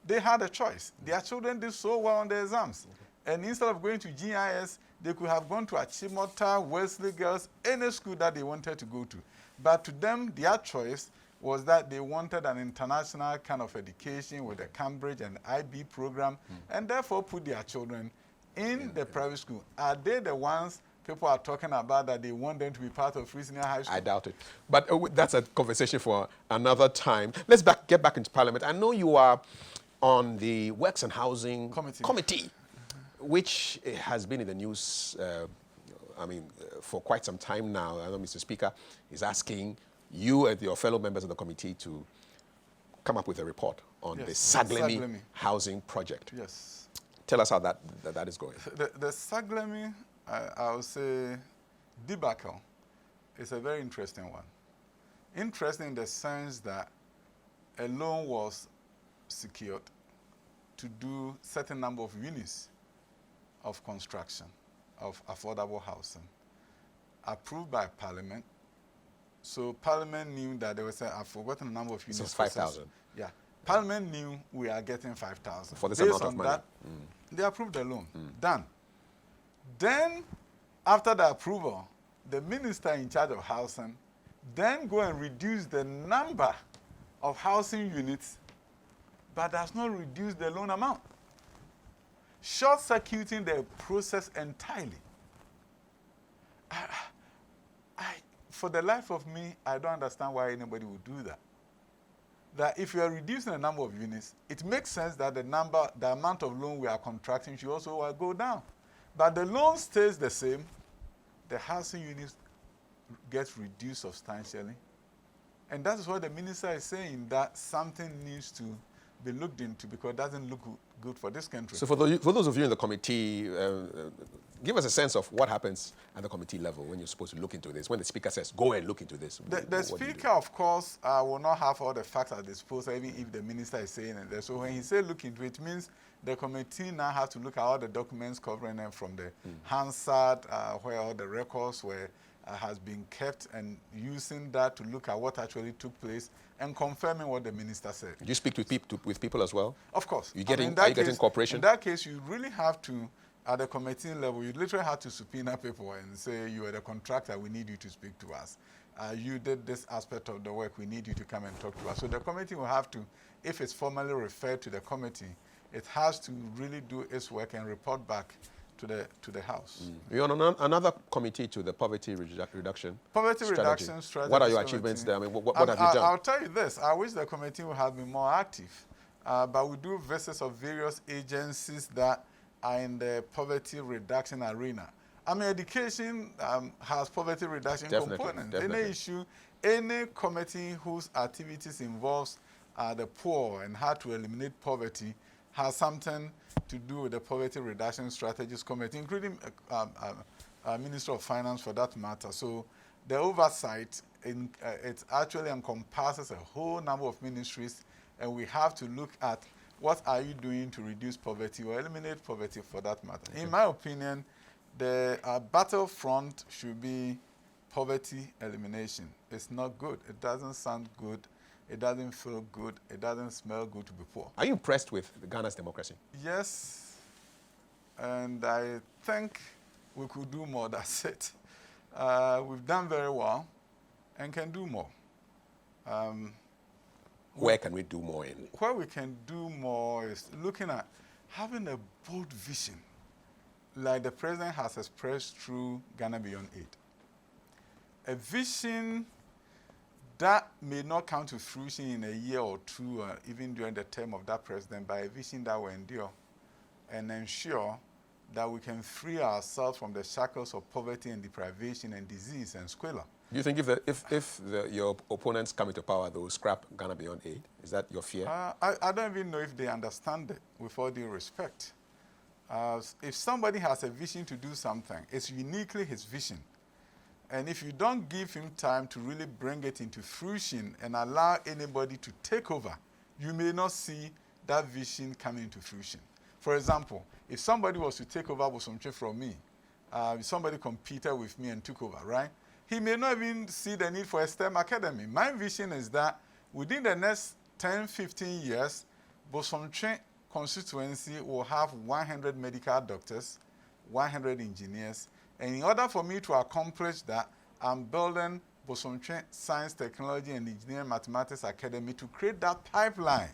They had a choice. Their children did so well on the exams. And instead of going to GIS, they could have gone to Achimota, Wesley Girls, any school that they wanted to go to. But to them, their choice was that they wanted an international kind of education with a Cambridge and IB program, and therefore put their children in the private school. Are they the ones people are talking about that they want them to be part of free senior high school? I doubt it. But that's a conversation for another time. Let's get back into Parliament. I know you are on the Works and Housing Committee, which has been in the news, for quite some time now. I know Mr. Speaker is asking you and your fellow members of the committee to come up with a report on the Saglemi housing project. Yes. Tell us how that is going. The Saglemi, I would say, debacle is a very interesting one. Interesting in the sense that a loan was secured to do certain number of units of construction of affordable housing, approved by Parliament. So Parliament knew that there was I've forgotten the number of units. So 5,000. Yeah. Parliament knew we are getting 5,000. For this Based amount of on money. that, they approved the loan. Done. Then, after the approval, the minister in charge of housing then go and reduce the number of housing units, but does not reduce the loan amount, short-circuiting the process entirely. For the life of me, I don't understand why anybody would do that. That if you are reducing the number of units, it makes sense that the amount of loan we are contracting should also go down. But the loan stays the same, the housing units get reduced substantially. And that is what the minister is saying, that something needs to be looked into because it doesn't look good for this country. So for those of you in the committee, give us a sense of what happens at the committee level when you're supposed to look into this, when the speaker says, go and look into this. The speaker, of course, will not have all the facts at disposal, even if the minister is saying it. So when he says look into it, it means the committee now has to look at all the documents covering them from the Hansard, where all the records were has been kept, and using that to look at what actually took place and confirming what the minister said. Do you speak with people as well? Of course. Are you getting cooperation? In that case, you really have to, at the committee level, you literally have to subpoena people and say, you are the contractor, we need you to speak to us. You did this aspect of the work, we need you to come and talk to us. So the committee will have to, if it's formally referred to the committee, it has to really do its work and report back to the House. You're on another committee to the poverty reduction reduction strategy. What are your achievements there? I mean, what have you done? I'll tell you this. I wish the committee would have been more active. But we do visits of various agencies that are in the poverty reduction arena. I mean, education has poverty reduction components. Definitely. Any issue, any committee whose activities involves the poor and how to eliminate poverty has something to do with the Poverty Reduction Strategies Committee, including Minister of Finance for that matter. So the oversight, it actually encompasses a whole number of ministries, and we have to look at what are you doing to reduce poverty or eliminate poverty for that matter. Okay. In my opinion, the battlefront should be poverty elimination. It's not good. It doesn't sound good. It doesn't feel good. It doesn't smell good to be poor. Are you impressed with Ghana's democracy? Yes. And I think we could do more. That's it. We've done very well and can do more. Where can we do more in? Where we can do more is looking at having a bold vision, like the president has expressed through Ghana Beyond Aid. A vision that may not come to fruition in a year or two, even during the term of that president, but a vision that will endure and ensure that we can free ourselves from the shackles of poverty and deprivation and disease and squalor. Do you think if your opponents come into power, they will scrap Ghana Beyond Aid? Is that your fear? I don't even know if they understand it, with all due respect. If somebody has a vision to do something, it's uniquely his vision. And if you don't give him time to really bring it into fruition and allow anybody to take over, you may not see that vision coming into fruition. For example, if somebody was to take over Bosomtwe from me, somebody competed with me and took over, right? He may not even see the need for a STEM academy. My vision is that within the next 10, 15 years, Bosomtwe constituency will have 100 medical doctors, 100 engineers, and in order for me to accomplish that, I'm building Bosomtwe Science, Technology, and Engineering Mathematics Academy to create that pipeline.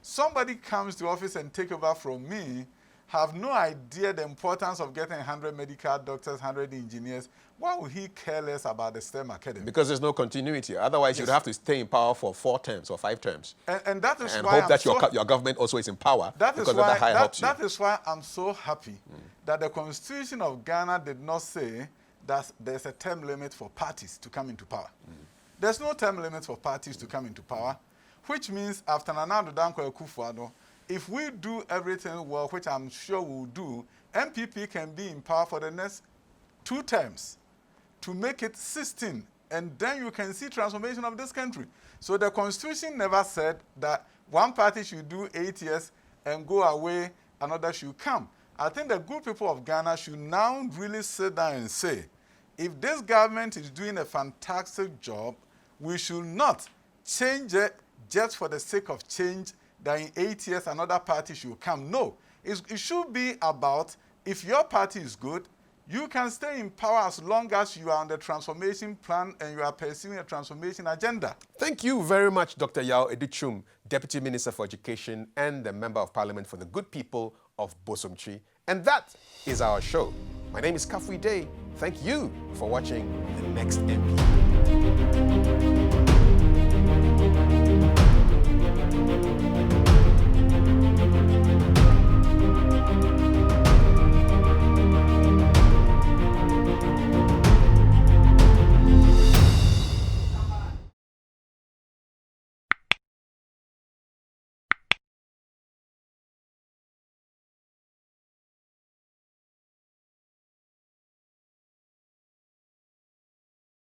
Somebody comes to office and take over from me, have no idea the importance of getting 100 medical doctors, 100 engineers. Why would he care less about the STEM academy? Because there's no continuity. Otherwise, you'd have to stay in power for 4 terms or 5 terms. And that is and why hope that your government also is in power. That is why I'm so happy that the Constitution of Ghana did not say that there's a term limit for parties to come into power. There's no term limit for parties to come into power, which means after Nana Addo Dankwa Akufo-Addo, if we do everything well, which I'm sure we'll do, MPP can be in power for the next 2 terms to make it 16, and then you can see transformation of this country. So the Constitution never said that one party should do 8 years and go away, another should come. I think the good people of Ghana should now really sit down and say, if this government is doing a fantastic job, we should not change it just for the sake of change, that in 8 years another party should come. No, it should be about, if your party is good, you can stay in power as long as you are on the transformation plan and you are pursuing a transformation agenda. Thank you very much, Dr. Yao Edichum, Deputy Minister for Education and the Member of Parliament for the good people of Bosomtwe. And that is our show. My name is Kafui Dey. Thank you for watching The Next MP.